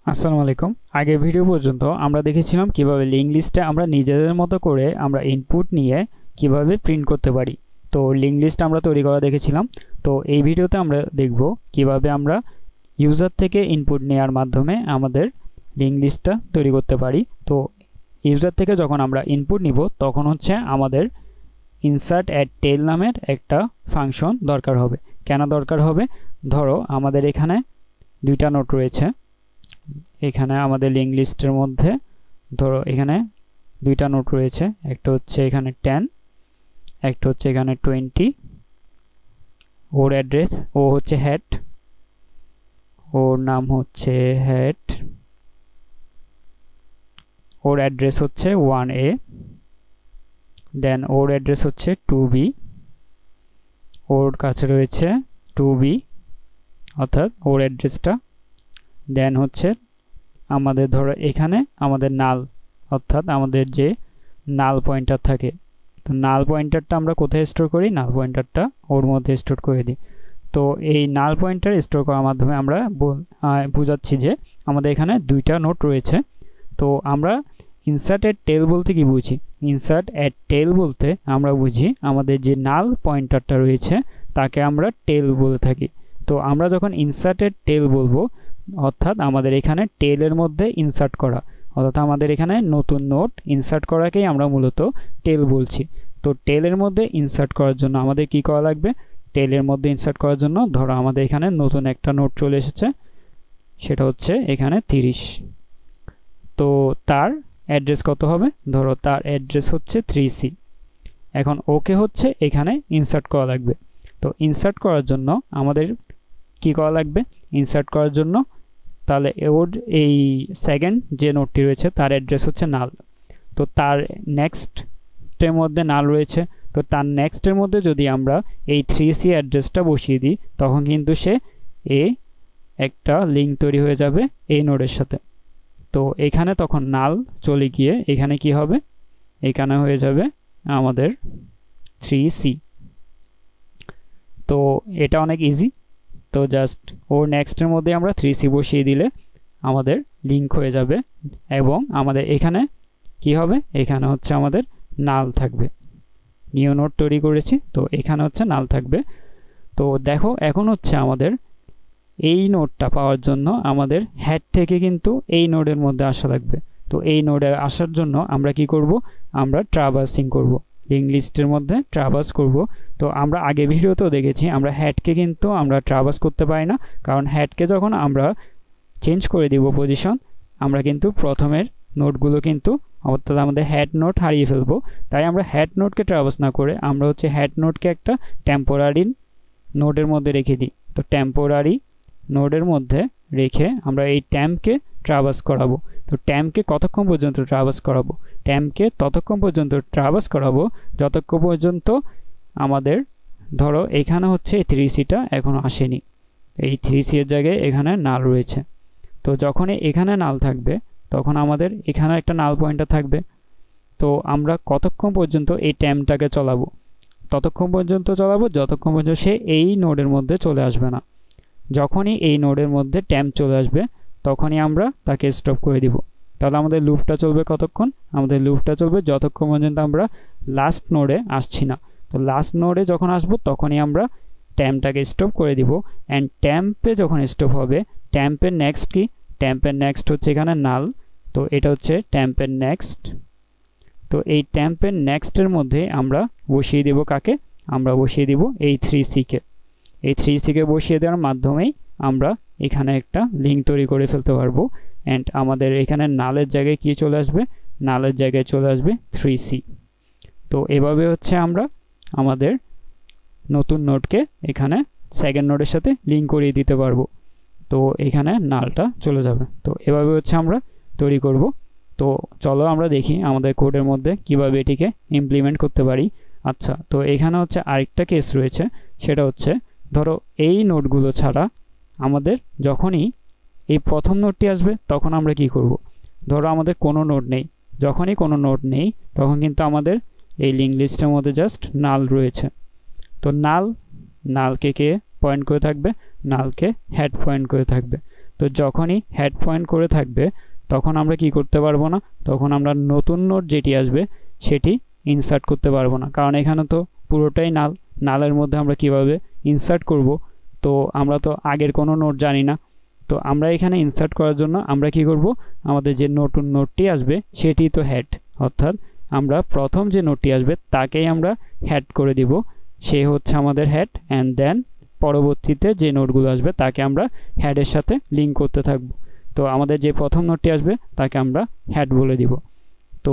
আসসালামু আলাইকুম। আগের ভিডিও পর্যন্ত আমরা দেখেছিলাম কিভাবে লিঙ্ক লিস্টে আমরা নিজেদের মতো করে আমরা ইনপুট নিয়ে কিভাবে প্রিন্ট করতে পারি। তো লিঙ্ক লিস্ট আমরা তৈরি করা দেখেছিলাম। তো এই ভিডিওতে আমরা দেখব কিভাবে আমরা ইউজার থেকে ইনপুট নেওয়ার মাধ্যমে আমাদের লিঙ্ক লিস্টটা তৈরি করতে পারি। তো ইউজার থেকে যখন আমরা ইনপুট নিব তখন হচ্ছে আমাদের ইনসার্ট অ্যাট টেল নামের একটা ফাংশন দরকার হবে। কেন দরকার হবে? ধরো আমাদের এখানে দুইটা নোট রয়েছে। এখানে আমাদের লিঙ্ক লিস্টের মধ্যে ধরো এখানে দুইটা নোট রয়েছে, একটা হচ্ছে এখানে 10, একটা হচ্ছে এখানে 20। ওর অ্যাড্রেস, ও হচ্ছে হেড, ওর নাম হচ্ছে হেড, ওর অ্যাড্রেস হচ্ছে 1A, দেন ওর অ্যাড্রেস হচ্ছে 2B, ওর কাছে রয়েছে 2B অর্থাৎ ওর অ্যাড্রেসটা। দেন হচ্ছে আমাদের ধরো এখানে আমাদের নাল অর্থাৎ আমাদের যে নাল পয়েন্টার থাকে, তো নাল পয়েন্টারটা আমরা কোথায় স্টোর করি? নাল পয়েন্টারটা ওর মধ্যে স্টোর করে দিই। তো এই নাল পয়েন্টার স্টোর করার মাধ্যমে আমরা বোঝাচ্ছি যে আমাদের এখানে দুইটা নোট রয়েছে। তো আমরা ইনসার্ট এট টেল বলতে কি বুঝি? ইনসার্ট এট টেল বলতে আমরা বুঝি আমাদের যে নাল পয়েন্টারটা রয়েছে তাকে আমরা টেল বলে থাকি। তো আমরা যখন ইনসার্ট এট টেল বলবো অর্থাৎ আমাদের এখানে টেলের মধ্যে ইনসার্ট করা, অর্থাৎ আমাদের এখানে নতুন নোট ইনসার্ট করাকেই আমরা মূলত টেল বলছি। তো টেলের মধ্যে ইনসার্ট করার জন্য আমাদের কি করা লাগবে? টেলের মধ্যে ইনসার্ট করার জন্য ধরো আমাদের এখানে নতুন একটা নোট চলে এসেছে, সেটা হচ্ছে এখানে 30। তো তার অ্যাড্রেস কত হবে? ধরো তার অ্যাড্রেস হচ্ছে 3C। এখন ওকে হচ্ছে এখানে ইনসার্ট করা লাগবে। তো ইনসার্ট করার জন্য আমাদের কি করা লাগবে? ইনসার্ট করার জন্য তাহলে ওর এই সেকেন্ড যে নোটটি রয়েছে তার অ্যাড্রেস হচ্ছে নাল। তো তার নেক্সটের মধ্যে নাল রয়েছে, তো তার নেক্সটের মধ্যে যদি আমরা এই 3C অ্যাড্রেসটা বসিয়ে দিই তখন কিন্তু সে একটা লিঙ্ক তৈরি হয়ে যাবে এই নোডের সাথে। তো এখানে তখন নাল চলে গিয়ে এখানে কি হবে? এখানে হয়ে যাবে আমাদের 3C। তো এটা অনেক ইজি। তো জাস্ট ওর নেক্সটের মধ্যে আমরা 3C বসিয়ে দিলে আমাদের লিঙ্ক হয়ে যাবে এবং আমাদের এখানে কি হবে? এখানে হচ্ছে আমাদের নাল থাকবে। নিউ নোড তৈরি করেছি, তো এখানে হচ্ছে নাল থাকবে। তো দেখো এখন হচ্ছে আমাদের এই নোডটা পাওয়ার জন্য আমাদের হেড থেকে কিন্তু এই নোডের মধ্যে আসা লাগবে। তো এই নোডে আসার জন্য আমরা কি করব? আমরা ট্রাভার্সিং করব, লিঙ্ক লিস্টের মধ্যে ট্রাভার্স করব। তো আমরা আগে ভিডিওতেও দেখেছি আমরা হেডকে কিন্তু আমরা ট্রাভার্স করতে পারি না, কারণ হেডকে যখন আমরা চেঞ্জ করে দিব পজিশন, আমরা কিন্তু প্রথমের নোটগুলো কিন্তু অর্থাৎ আমাদের হেড নোট হারিয়ে ফেলবো। তাই আমরা হেড নোটকে ট্রাভার্স না করে আমরা হচ্ছে হেড নোটকে একটা টেম্পোরারি নোডের মধ্যে রেখে দিই। তো টেম্পোরারি নোডের মধ্যে রেখে আমরা এই ট্যাম্পকে ট্রাভার্স করাবো। তো ট্যাম্পকে কতক্ষণ পর্যন্ত ট্রাভার্স করাবো? ট্যাম্পকে ততক্ষণ পর্যন্ত ট্রাভার্স করাবো যতক্ষণ পর্যন্ত আমাদের ধরো এখানে হচ্ছে এই 3Cটা এখনো আসেনি, এই 3C এর জায়গায় এখানে নাল রয়েছে। তো যখনই এখানে নাল থাকবে তখন আমাদের এখানে একটা নাল পয়েন্টার থাকবে। তো আমরা কতক্ষণ পর্যন্ত এই ট্যাম্পটাকে চলাবো? ততক্ষণ পর্যন্ত চলাবো যতক্ষণ পর্যন্ত সে এই নোডের মধ্যে চলে আসবে না। যখনই এই নোডের মধ্যে ট্যাম্প চলে আসবে তখনই আমরা তাকে স্টপ করে দিব। তাহলে আমাদের লুপটা চলবে কতক্ষণ? আমাদের লুপটা চলবে যতক্ষণ পর্যন্ত আমরা লাস্ট নোডে আসছি না। তো লাস্ট নোডে যখন আসবো তখনই আমরা ট্যাম্পটাকে স্টপ করে দিব। অ্যান্ড ট্যাম্পে যখন স্টপ হবে, ট্যাম্পের নেক্সট কি? ট্যাম্পের নেক্সট হচ্ছে এখানে নাল। তো এটা হচ্ছে ট্যাম্পের নেক্সট। তো এই ট্যাম্পের নেক্সটের মধ্যে আমরা বসিয়ে দেব কাকে? আমরা বসিয়ে দিব এই 3Cকে। এই 3Cকে বসিয়ে দেওয়ার মাধ্যমেই আমরা এখানে একটা লিঙ্ক তৈরি করে ফেলতে পারবো। অ্যান্ড আমাদের এখানে নালের জায়গায় কি চলে আসবে? নালের জায়গায় চলে আসবে 3C। তো এভাবে হচ্ছে আমরা আমাদের নতুন নোডকে এখানে সেকেন্ড নোডের সাথে লিঙ্ক করিয়ে দিতে পারবো। তো এখানে নালটা চলে যাবে। তো এভাবে হচ্ছে আমরা তৈরি করব। তো চলো আমরা দেখি আমাদের কোডের মধ্যে কিভাবে এটিকে ইমপ্লিমেন্ট করতে পারি। আচ্ছা, তো এখানে হচ্ছে আরেকটা কেস রয়েছে, সেটা হচ্ছে ধরো এই নোটগুলো ছাড়া আমাদের যখনই এই প্রথম নোটটি আসবে তখন আমরা কি করব? ধরো আমাদের কোনো নোট নেই, যখনই কোনো নোট নেই তখন কিন্তু আমাদের এই লিঙ্ক লিস্টের মধ্যে জাস্ট নাল রয়েছে। তো নালকে কে পয়েন্ট করে থাকবে? নালকে হেড পয়েন্ট করে থাকবে। তো যখনই হেড পয়েন্ট করে থাকবে তখন আমরা কি করতে পারবো না, তখন আমরা নতুন নোট যেটি আসবে সেটি ইনসার্ট করতে পারবো না, কারণ এখানে তো পুরোটাই নাল। নালের মধ্যে আমরা কিভাবে ইনসার্ট করব, তো আমরা তো আগের কোনো নোট জানি না। তো আমরা এখানে ইনসার্ট করার জন্য আমরা কি করব, আমাদের যে নতুন নোটটি আসবে সেটি তো হেড, অর্থাৎ আমরা প্রথম যে নোটটি আসবে তাকেই আমরা হেড করে দিব, সে হচ্ছে আমাদের হেড। অ্যান্ড দেন পরবর্তীতে যে নোটগুলো আসবে তাকে আমরা হেডের সাথে লিঙ্ক করতে থাকব। তো আমাদের যে প্রথম নোটটি আসবে তাকে আমরা হেড বলে দিব। তো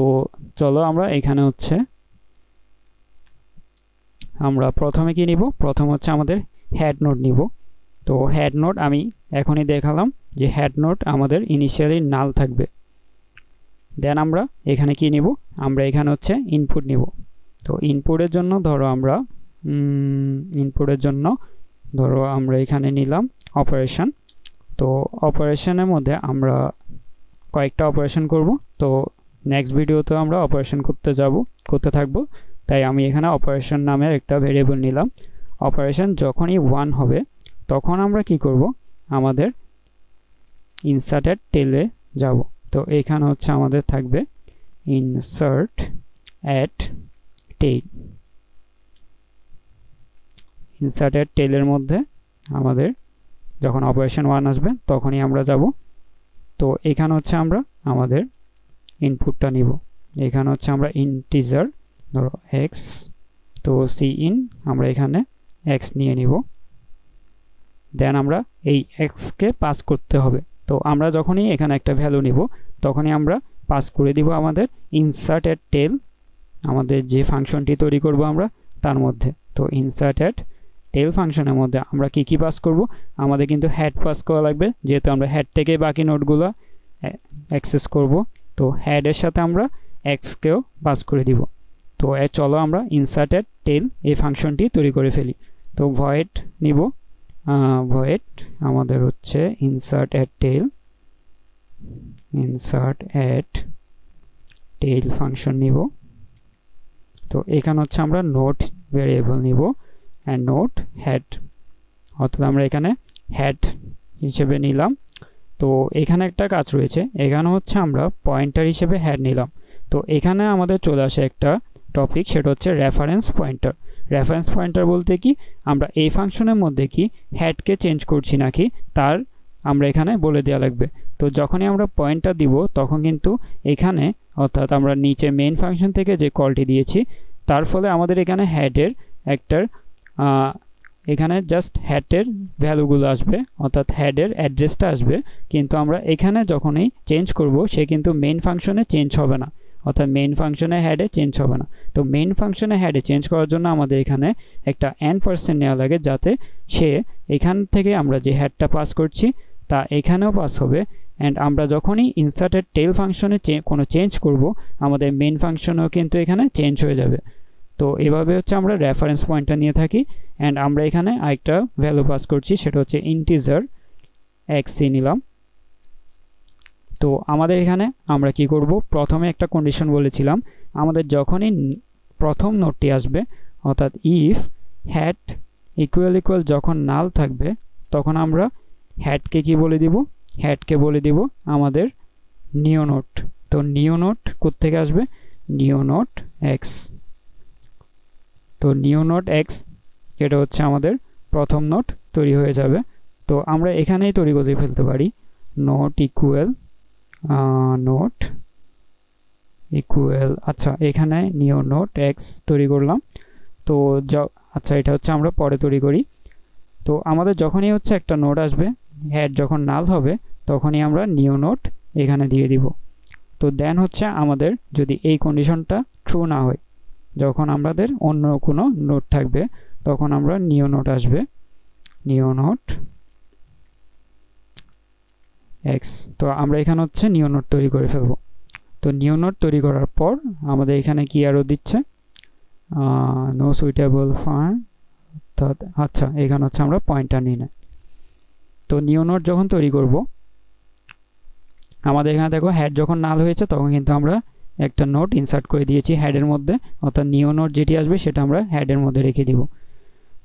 চলো আমরা এখানে হচ্ছে আমরা প্রথমে কি নিব, প্রথম হচ্ছে আমাদের হেড নোট নিব। তো হেড নোট আমি এখনই দেখালাম যে হেড নোট আমাদের ইনিশিয়ালি নাল থাকবে। দেন আমরা এখানে কি নিব, আমরা এখানে হচ্ছে ইনপুট নিব। তো ইনপুটের জন্য ধরো আমরা এখানে নিলাম অপারেশন। তো অপারেশনের মধ্যে আমরা কয়েকটা অপারেশন করব। তো নেক্সট ভিডিওতে আমরা অপারেশন করতে থাকবো, তাই আমি এখানে অপারেশন নামের একটা ভেরিয়েবল নিলাম। অপারেশন যখনই 1 হবে তখন আমরা কি করব, আমাদের ইনসার্টেড টেলে যাব। তো এখানে হচ্ছে আমাদের থাকবে ইনসার্ট অ্যাট টেল। ইনসার্টেড টেলের মধ্যে আমাদের যখন অপারেশন 1 আসবে তখনই আমরা যাব। তো এখানে হচ্ছে আমরা আমাদের ইনপুটটা নিব। এখানে হচ্ছে আমরা ইন্টিজার ধরো এক্স, তো সি ইন আমরা এখানে এক্স নিয়ে নিব। দেন আমরা এই এক্সকে পাস করতে হবে। তো আমরা যখনই এখানে একটা ভ্যালু নিব তখনই আমরা পাস করে দিব আমাদের ইনসার্টেড টেল, আমাদের যে ফাংশনটি তৈরি করব আমরা তার মধ্যে। তো ইনসার্টেড টেল ফাংশনের মধ্যে আমরা কি পাস করব, আমাদের কিন্তু হেড পাস করা লাগবে, যেহেতু আমরা হেড থেকে বাকি নোটগুলো অ্যাক্সেস করব। তো হেডের সাথে আমরা এক্সকেও পাস করে দিব। তো চলো আমরা ইনসার্টেড টেল এই ফাংশনটি তৈরি করে ফেলি। তো ভয়েড নিব, ভয়েড আমাদের হচ্ছে ইনসার্ট অ্যাট টেল ফাংশন নিব। তো এখানে হচ্ছে আমরা নোট ভেরিয়েবল নিব অ্যান্ড নোট হেড, অর্থাৎ আমরা এখানে হেড হিসেবে নিলাম। তো এখানে একটা কাজ রয়েছে, এখানে হচ্ছে আমরা পয়েন্টার হিসেবে হেড নিলাম। তো এখানে আমাদের চলে আসে একটা টপিক, সেটা হচ্ছে রেফারেন্স পয়েন্টার। রেফারেন্স পয়েন্টার বলতে কি, আমরা এই ফাংশনের মধ্যে কি হেডকে চেঞ্জ করছি নাকি তার আমরা এখানে বলে দেওয়া লাগবে। তো যখনই আমরা পয়েন্টার দিব তখন কিন্তু এখানে, অর্থাৎ আমরা নিচে মেইন ফাংশন থেকে যে কলটি দিয়েছি তার ফলে আমাদের এখানে হেডের একটার এখানে জাস্ট হেডের ভ্যালুগুলো আসবে, অর্থাৎ হেডের অ্যাড্রেসটা আসবে। কিন্তু আমরা এখানে যখনই চেঞ্জ করব সে কিন্তু মেইন ফাংশনে চেঞ্জ হবে না, অর্থাৎ মেইন ফাংশনে হেডে চেঞ্জ হবে না। তো মেইন ফাংশনে হেডে চেঞ্জ করার জন্য আমাদের এখানে একটা n% নেওয়া লাগে, যাতে সে এখান থেকে আমরা যে হেডটা পাস করছি তা এখানেও পাস হবে। অ্যান্ড আমরা যখনই ইনসার্টেড টেল ফাংশনে কোনো চেঞ্জ করব আমাদের মেইন ফাংশনেও কিন্তু এখানে চেঞ্জ হয়ে যাবে। তো এভাবে হচ্ছে আমরা রেফারেন্স পয়েন্টটা নিয়ে থাকি। অ্যান্ড আমরা এখানে আরেকটা ভ্যালু পাস করছি, সেটা হচ্ছে ইন্টিজার এক্সি নিলাম। তো আমাদের এখানে আমরা কি করব, প্রথমে একটা কন্ডিশন বলেছিলাম, আমাদের যখনই প্রথম নোটটি আসবে, অর্থাৎ ইফ হ্যাড ইকুয়াল যখন নাল থাকবে তখন আমরা হ্যাডকে কি বলে দিব, হ্যাডকে বলে দিব আমাদের নিউ নোট। তো নিউ নোট কোত্থেকে আসবে, নিউ নোট এক্স। তো নিউ নোট এক্স এটা হচ্ছে আমাদের প্রথম নোট তৈরি হয়ে যাবে। তো আমরা এখানেই তৈরি করে ফেলতে পারি নোট ইকুয়াল আচ্ছা, এখানে নিউ নোট এক্স তৈরি করলাম। তো আচ্ছা, এটা হচ্ছে আমরা পরে তৈরি করি। তো আমাদের যখনই হচ্ছে একটা নোট আসবে, হেড যখন নাল হবে তখনই আমরা নিউ নোট এখানে দিয়ে দিব। তো দেন হচ্ছে আমাদের যদি এই কন্ডিশনটা ট্রু না হয়, যখন আমাদের অন্য কোনো নোট থাকবে তখন আমরা নিউ নোট আসবে, নিউ নোট এক্স। তো আমরা এখানে হচ্ছে নিউ নোট তৈরি করে ফেলবো। তো নিউ নোট তৈরি করার পর আমাদের এখানে কি আরও দিচ্ছে, নো সুইটেবল ফার, অর্থাৎ আচ্ছা এখানে হচ্ছে আমরা পয়েন্টার নিই না। তো নিউ নোট যখন তৈরি করব আমাদের এখানে দেখো হেড যখন নাল হয়েছে তখন কিন্তু আমরা একটা নোট ইনসার্ট করে দিয়েছি হেডের মধ্যে, অর্থাৎ নিউ নোট যেটি আসবে সেটা আমরা হেডের মধ্যে রেখে দিব।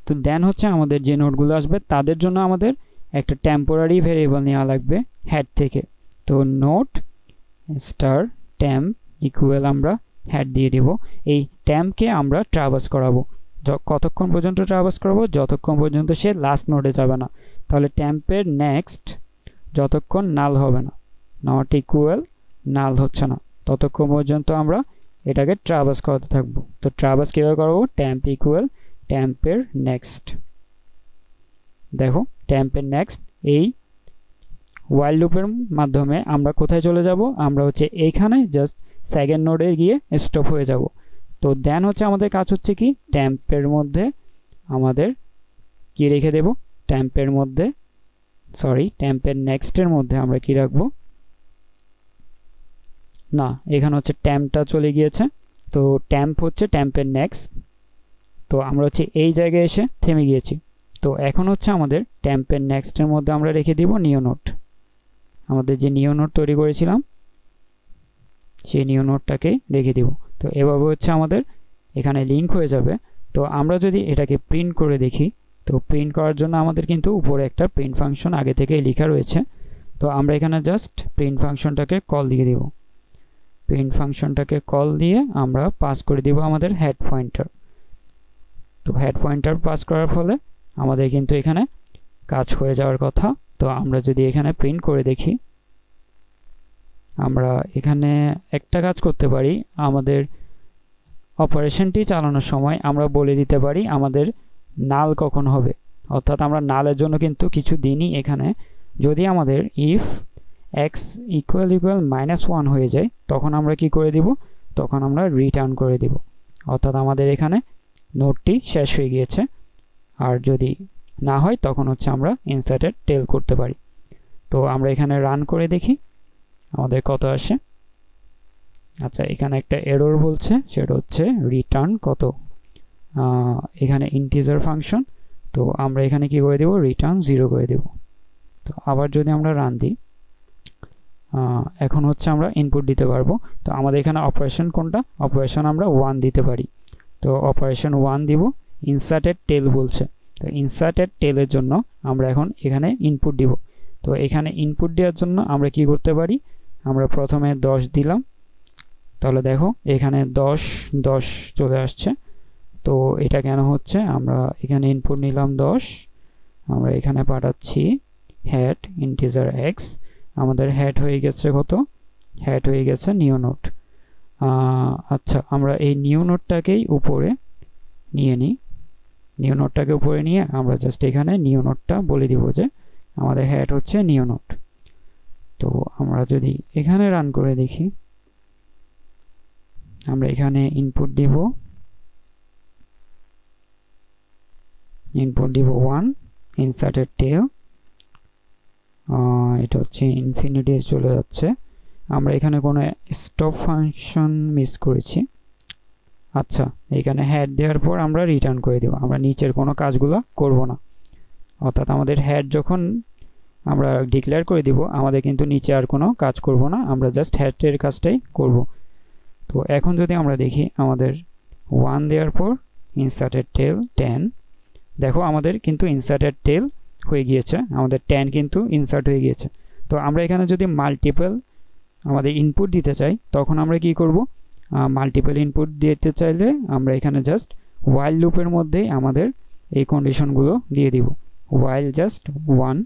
তো দেন হচ্ছে আমাদের যে নোটগুলো আসবে তাদের জন্য আমাদের একটা টেম্পোরারি ভেরিয়েবল নেওয়া লাগবে হেড থেকে। তো নোট স্টার টেম্প ইকুয়াল আমরা হেড দিয়ে দিব। এই টেম্পকে আমরা ট্রাভার্স করাবো। কতক্ষণ পর্যন্ত ট্রাভার্স করাবো? যতক্ষণ পর্যন্ত সে লাস্ট নোডে যাবে না। তাহলে টেম্পের নেক্সট যতক্ষণ নাল হবে না, নট ইকুয়াল নাল হচ্ছে না, ততক্ষণ পর্যন্ত আমরা এটাকে ট্রাভার্স করাতে থাকবো। তো ট্রাভার্স কীভাবে করবো? টেম্প ইকুয়াল টেম্পের নেক্সট। দেখো টেম্পের নেক্সট, এই ওয়াইল লুপের মাধ্যমে আমরা কোথায় চলে যাব? আমরা হচ্ছে এইখানে জাস্ট সেকেন্ড নোডে গিয়ে স্টপ হয়ে যাব। তো দেন হচ্ছে আমাদের কাজ হচ্ছে কি, টেম্পের মধ্যে আমাদের কি রেখে দেব? টেম্পের মধ্যে টেম্পের নেক্সটের মধ্যে আমরা কি রাখবো? না, এখানে হচ্ছে টেম্পটা চলে গিয়েছে। তো টেম্প হচ্ছে টেম্পের নেক্সট। তো আমরা হচ্ছে এই জায়গায় এসে থেমে গিয়েছি। তো এখন হচ্ছে আমাদের টেম্পের নেক্সটের মধ্যে আমরা রেখে দিব নিউ নোট। আমাদের যে নিউ নোট তৈরি করেছিলাম সেই নিউ নোটটাকে রেখে দিব। তো এভাবে হচ্ছে আমাদের এখানে লিঙ্ক হয়ে যাবে। তো আমরা যদি এটাকে প্রিন্ট করে দেখি, তো প্রিন্ট করার জন্য আমাদের কিন্তু উপরে একটা প্রিন্ট ফাংশন আগে থেকেই লেখা রয়েছে। তো আমরা এখানে জাস্ট প্রিন্ট ফাংশনটাকে কল দিয়ে দিব। প্রিন্ট ফাংশনটাকে কল দিয়ে আমরা পাস করে দিব আমাদের হেড পয়েন্টার। তো হেড পয়েন্টার পাস করার ফলে আমাদের কিন্তু এখানে কাজ হয়ে যাওয়ার কথা। তো আমরা যদি এখানে প্রিন্ট করে দেখি, আমরা এখানে একটা কাজ করতে পারি, আমাদের অপারেশনটি চালানোর সময় আমরা বলে দিতে পারি আমাদের নাল কখন হবে। অর্থাৎ আমরা নালের জন্য কিন্তু কিছু দিনই এখানে, যদি আমাদের ইফ এক্স ইকুয়াল -1 হয়ে যায়, তখন আমরা কি করে দিব? তখন আমরা রিটার্ন করে দিব। অর্থাৎ আমাদের এখানে নোটটি শেষ হয়ে গিয়েছে। আর যদি না হয় তখন হচ্ছে আমরা ইনসার্টেড টেল করতে পারি। তো আমরা এখানে রান করে দেখি আমাদের কত আসে। আচ্ছা, এখানে একটা এরর বলছে, সেটা হচ্ছে রিটার্ন কত। এখানে ইন্টিজার ফাংশন, তো আমরা এখানে কি করে দেব? রিটার্ন 0 করে দেব। তো আবার যদি আমরা রান দিই, এখন হচ্ছে আমরা ইনপুট দিতে পারবো। তো আমাদের এখানে অপারেশন কোনটা? অপারেশন আমরা 1 দিতে পারি। তো অপারেশন 1 দিব। ইনসার্টেড টেল বলছে, তো ইনসার্টেড টেলের জন্য আমরা এখন এখানে ইনপুট দিব। তো এখানে ইনপুট দেওয়ার জন্য আমরা কি করতে পারি? আমরা প্রথমে 10 দিলাম। তাহলে দেখো এখানে 10 চলে আসছে। তো এটা কেন হচ্ছে? আমরা এখানে ইনপুট নিলাম 10, আমরা এখানে পাঠাচ্ছি হেড ইন্টিজার এক্স। আমাদের হেড হয়ে গেছে কত? হেড হয়ে গেছে নিউ নোট। আচ্ছা, আমরা এই নিউ নোটটাকেই উপরে নিয়ে নিই। নিউ নোটটাকে উপরে নিয়ে আমরা জাস্ট এখানে নিউ নোটটা বলে দিব যে আমাদের হেড হচ্ছে নিউ নোট। তো আমরা যদি এখানে রান করে দেখি, আমরা এখানে ইনপুট দিব 1 ইনসার্টেড টেল। এটা হচ্ছে ইনফিনিটি চলে যাচ্ছে। আমরা এখানে কোনো স্টপ ফাংশন মিস করেছি। আচ্ছা, এখানে হেড দেওয়ার পর আমরা রিটার্ন করে দেব। আমরা নিচের কোনো কাজগুলো করব না। অর্থাৎ আমাদের হেড যখন আমরা ডিক্লেয়ার করে দিব, আমাদের কিন্তু নিচে আর কোনো কাজ করব না, আমরা জাস্ট হেডের কাজটাই করব। তো এখন যদি আমরা দেখি আমাদের 1 দেওয়ার পর ইনসার্টেড টেল 10, দেখো আমাদের কিন্তু ইনসার্টেড টেল হয়ে গিয়েছে, আমাদের 10 কিন্তু ইনসার্ট হয়ে গিয়েছে। তো আমরা এখানে যদি মাল্টিপল আমাদের ইনপুট দিতে চাই, তখন আমরা কি করব? মাল্টিপল ইনপুট দিতে চাইলে আমরা এখানে জাস্ট ওয়াইল লুপের মধ্যেই আমাদের এই কন্ডিশনগুলো দিয়ে দিব। ওয়াইল জাস্ট 1,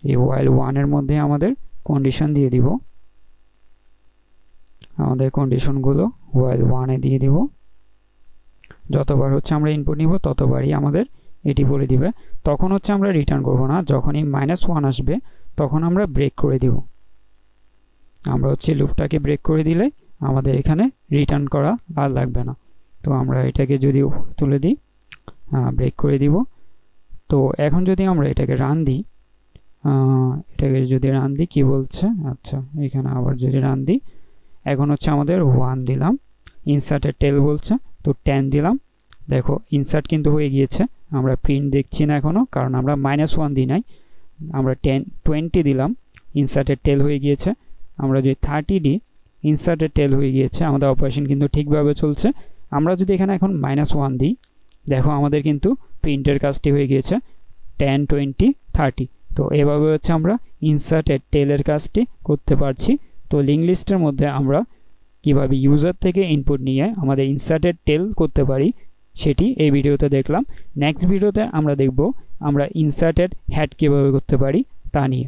এই ওয়াইল 1 এর মধ্যে আমাদের কন্ডিশন দিয়ে দিব। আমাদের কন্ডিশনগুলো ওয়াইল 1 এ দিয়ে দিব। যতবার হচ্ছে আমরা ইনপুট নিব ততবারই আমাদের এটি বলে দিবে। তখন হচ্ছে আমরা রিটার্ন করব না, যখনই -1 আসবে তখন আমরা ব্রেক করে দিব। আমরা হচ্ছে লুপটাকে ব্রেক করে দিলে আমাদের এখানে রিটার্ন করা আর লাগবে না। তো আমরা এটাকে যদি তুলে দিই, ব্রেক করে দিব। তো এখন যদি আমরা এটাকে রান দিই, কি বলছে? আচ্ছা, এখানে আবার যদি রান দিই, এখন হচ্ছে আমাদের 1 দিলাম, ইনসার্টেড টেল বলছে, তো 10 দিলাম। দেখো ইনসার্ট কিন্তু হয়ে গিয়েছে। আমরা প্রিন্ট দেখছি না এখনো, কারণ আমরা -1 দিই নাই। আমরা 20 দিলাম, ইনসার্টেড টেল হয়ে গিয়েছে। আমরা যদি 30 দিই, ইনসার্টেড টেল হয়ে গিয়েছে। আমাদের অপারেশন কিন্তু ঠিকভাবে চলছে। আমরা যদি এখানে এখন -1 দিই, দেখো আমাদের কিন্তু প্রিন্টের কাজটি হয়ে গিয়েছে 10, 20, 30। তো এভাবে হচ্ছে আমরা ইনসার্টেড টেলের কাজটি করতে পারছি। তো লিঙ্ক লিস্টের মধ্যে আমরা কিভাবে ইউজার থেকে ইনপুট নিয়ে আমাদের ইনসার্টেড টেল করতে পারি সেটি এই ভিডিওতে দেখলাম। নেক্সট ভিডিওতে আমরা দেখব আমরা ইনসার্টেড হেড কীভাবে করতে পারি তা নিয়ে।